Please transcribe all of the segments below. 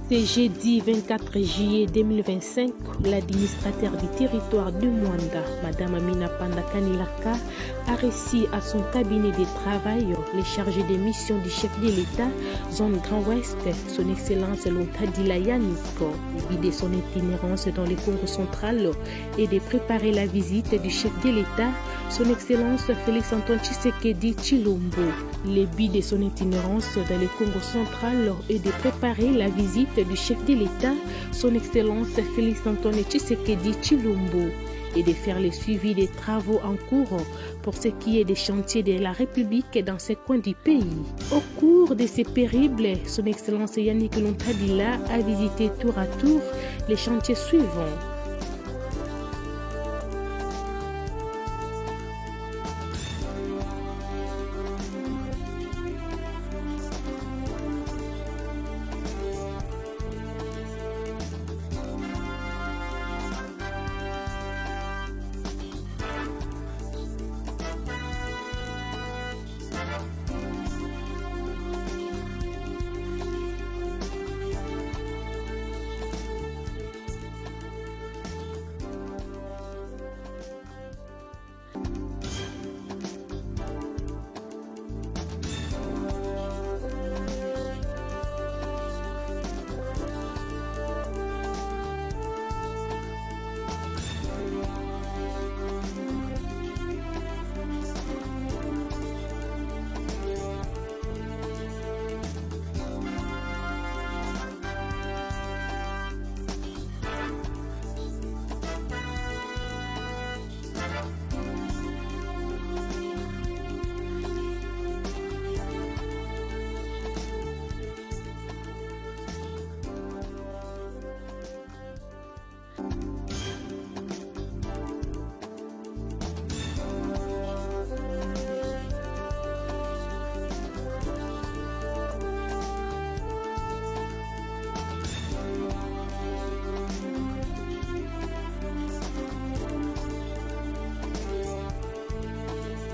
Ce jeudi 24 juillet 2025, l'administrateur du territoire de Mwanda, Madame Amina Panda Kanilaka, a reçu à son cabinet de travail les chargés des missions du chef de l'État, zone Grand Ouest, son Excellence Lontadila Yannick, de guider son itinérance dans le Congo central et de préparer la visite du chef de l'État, son Excellence Félix Antoine Tshisekedi Tshilombo. Le but de son itinérance dans le Congo central est de préparer la visite du chef de l'État, son Excellence Félix Antoine Tshisekedi Tshilombo, et de faire le suivi des travaux en cours pour ce qui est des chantiers de la République dans ces coins du pays. Au cours de ces périples, son Excellence Yannick Lontadila a visité tour à tour les chantiers suivants.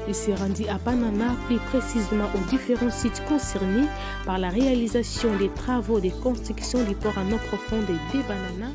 Il s'est rendu à Banana, plus précisément aux différents sites concernés par la réalisation des travaux de construction du port en eau profonde des Bananas.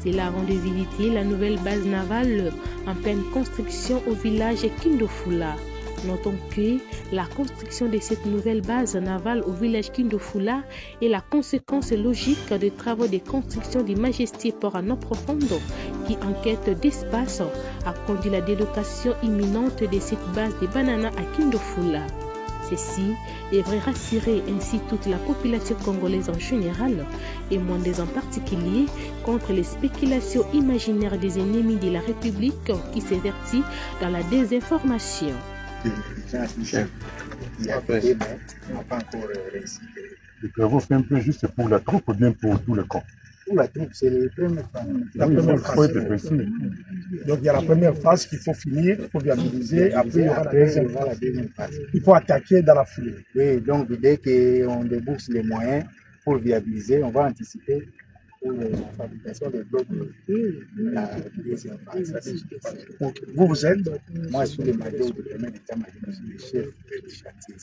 Cela avant de visiter la nouvelle base navale en pleine construction au village Kindofula. Notons que la construction de cette nouvelle base navale au village Kindofula est la conséquence logique des travaux de construction du Majesté Port à eau profonde qui, en quête d'espace, a conduit la délocation imminente de cette base de Banana à Kindofula. Ceci devrait rassurer ainsi toute la population congolaise en général et Mwandais en particulier contre les spéculations imaginaires des ennemis de la République qui s'évertissent dans la désinformation. Il y a fait, mais on n'a pas encore réussi. Les travaux c'est un peu juste pour la troupe ou bien pour tout le camp? Pour la troupe, c'est les premières phases. La première phase. Donc il y a la première phase qu'il faut finir, il faut viabiliser, après il y aura la deuxième phase. Il faut attaquer dans la foulée. Oui, donc dès qu'on débourse les moyens pour viabiliser, on va anticiper pour la fabrication des blocs de la deuxième phase. Okay. Vous êtes? Moi, je suis le major du premier état-major, je suis le chef du chantier.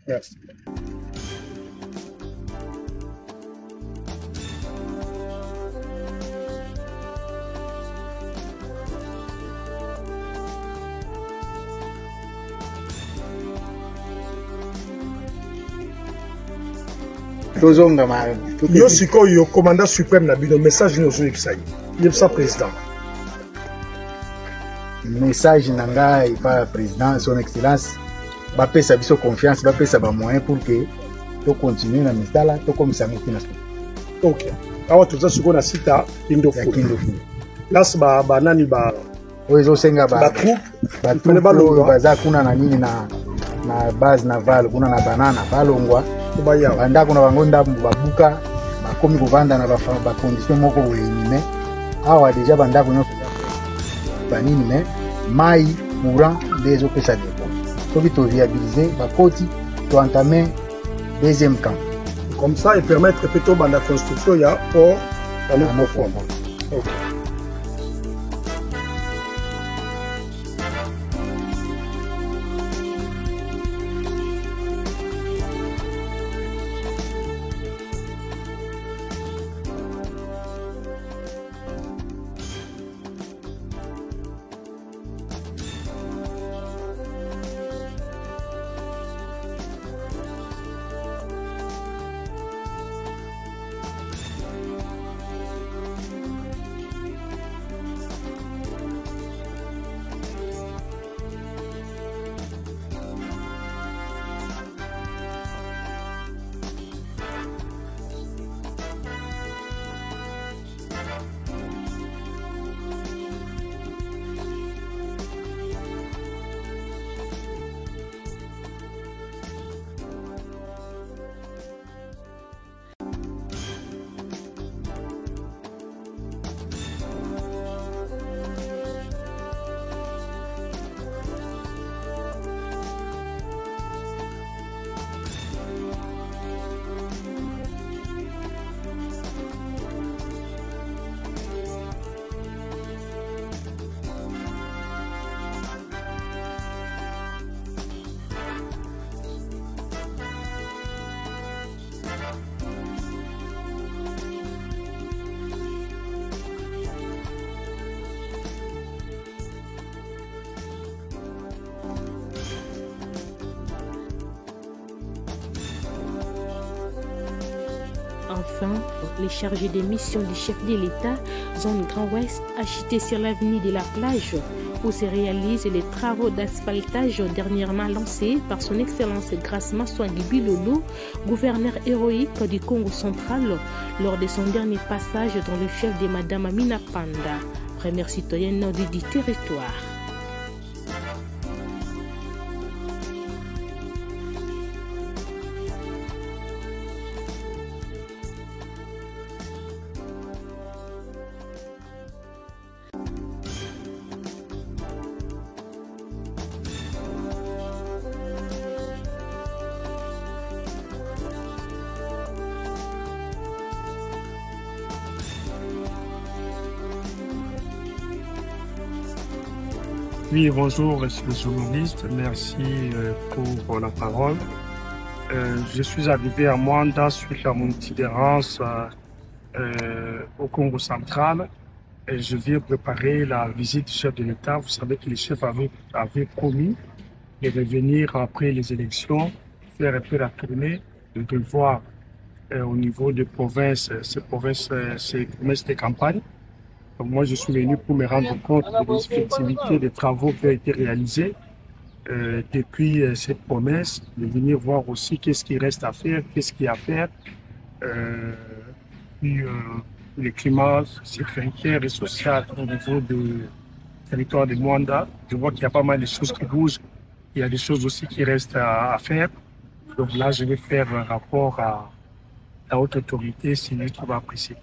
Merci. Yo sikoyo commandant suprême na bino message nous exai. Il ça président. Message nanga par président son excellence ba pesa biso confiance ba pesa ba moyen pour que to continuer na misala to comme ça ngina. OK. Awa tuza siko na sita Kindofula. Las ba nani ba ozo senga ba troupe baza kuna na nini na base navale kuna na banana balongwa banda kuna bangonda babuka bakomi kovanda na ba condition moko wenime awa deja banda kuna banini me mai courant des opesa debo to vito viabiliser bakoti to entamer deuxième camp comme ça et permettre plutôt banda construction ya port à l'eau profonde. OK. Enfin, les chargés des missions du chef de l'État, zone Grand Ouest, agités sur l'avenue de la plage, où se réalisent les travaux d'asphaltage dernièrement lancés par son Excellence Grace Maswangi Bilolo, gouverneur héroïque du Congo central, lors de son dernier passage dans le chef de Madame Amina Panda, première citoyenne du territoire. Oui, bonjour, monsieur le journaliste. Merci pour la parole. Je suis arrivé à Mwanda suite à mon itinérance au Congo central. Et je viens préparer la visite du chef de l'État. Vous savez que le chef avait promis de revenir après les élections, faire un peu la tournée, de voir au niveau des provinces, ces promesses de campagne. Donc moi, je suis venu pour me rendre compte de l'effectivité des travaux qui ont été réalisés depuis cette promesse, de venir voir aussi qu'est-ce qui reste à faire, qu'est-ce qu'il y a à faire. Puis le climat sécuritaire et social au niveau du territoire de Mwanda. Je vois qu'il y a pas mal de choses qui bougent. Il y a des choses aussi qui restent à faire. Donc là, je vais faire un rapport à la haute autorité, c'est lui qui va apprécier.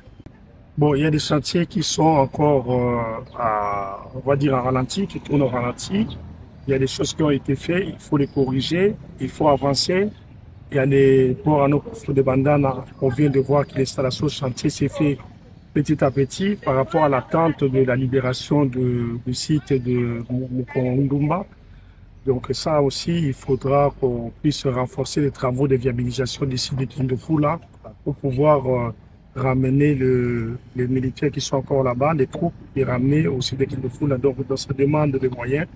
Bon, il y a des chantiers qui sont encore, on va dire, en ralenti, qui tournent au ralenti. Il y a des choses qui ont été faites, il faut les corriger, il faut avancer. Il y a les ports en eau de Bandana. On vient de voir que l'installation chantier s'est fait petit à petit par rapport à l'attente de la libération du site de Mukondumba. Donc ça aussi, il faudra qu'on puisse renforcer les travaux de viabilisation du site de Kindofula pour pouvoir ramener les militaires qui sont encore là-bas, les troupes, et ramener au site de Kindofula. Donc dans cette demande de moyens,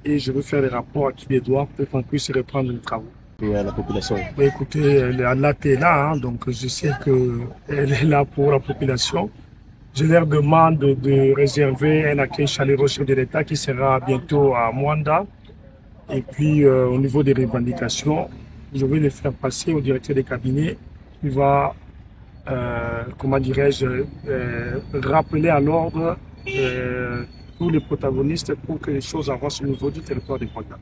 et je veux faire des rapports à qui les doit pour qu'on puisse reprendre les travaux. Et à la population. Écoutez, Allah est là, hein, donc je sais qu'elle est là pour la population. Je leur demande de réserver un accueil chaleureux au chef de l'État qui sera bientôt à Mwanda. Et puis au niveau des revendications, je vais les faire passer au directeur des cabinets qui va, comment dirais-je, rappeler à l'ordre tous les protagonistes pour que les choses avancent au niveau du territoire de Mwanda.